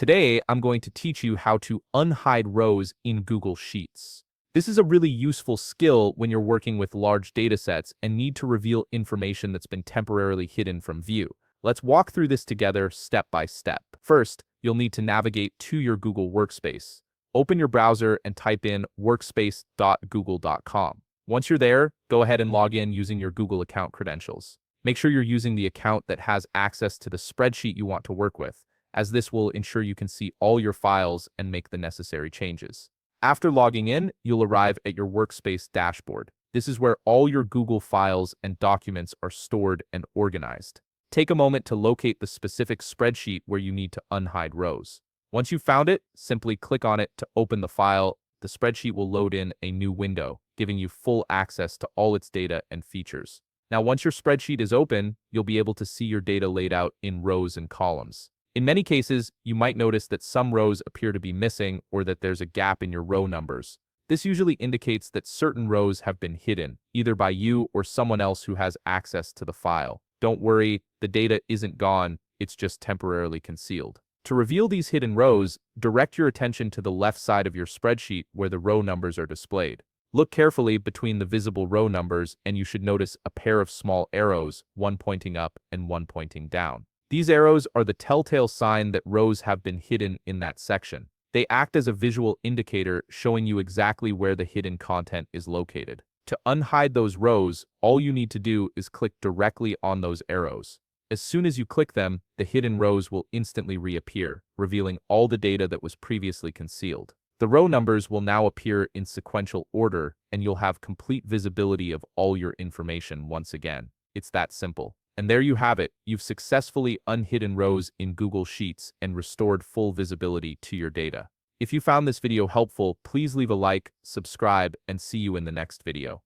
Today, I'm going to teach you how to unhide rows in Google Sheets. This is a really useful skill when you're working with large datasets and need to reveal information that's been temporarily hidden from view. Let's walk through this together step by step. First, you'll need to navigate to your Google Workspace. Open your browser and type in workspace.google.com. Once you're there, go ahead and log in using your Google account credentials. Make sure you're using the account that has access to the spreadsheet you want to work with, as this will ensure you can see all your files and make the necessary changes. After logging in, you'll arrive at your Workspace dashboard. This is where all your Google files and documents are stored and organized. Take a moment to locate the specific spreadsheet where you need to unhide rows. Once you've found it, simply click on it to open the file. The spreadsheet will load in a new window, giving you full access to all its data and features. Now, once your spreadsheet is open, you'll be able to see your data laid out in rows and columns. In many cases, you might notice that some rows appear to be missing or that there's a gap in your row numbers. This usually indicates that certain rows have been hidden, either by you or someone else who has access to the file. Don't worry, the data isn't gone, it's just temporarily concealed. To reveal these hidden rows, direct your attention to the left side of your spreadsheet where the row numbers are displayed. Look carefully between the visible row numbers and you should notice a pair of small arrows, one pointing up and one pointing down. These arrows are the telltale sign that rows have been hidden in that section. They act as a visual indicator showing you exactly where the hidden content is located. To unhide those rows, all you need to do is click directly on those arrows. As soon as you click them, the hidden rows will instantly reappear, revealing all the data that was previously concealed. The row numbers will now appear in sequential order, and you'll have complete visibility of all your information once again. It's that simple. And there you have it. You've successfully unhidden rows in Google Sheets and restored full visibility to your data. If you found this video helpful, please leave a like, subscribe, and see you in the next video.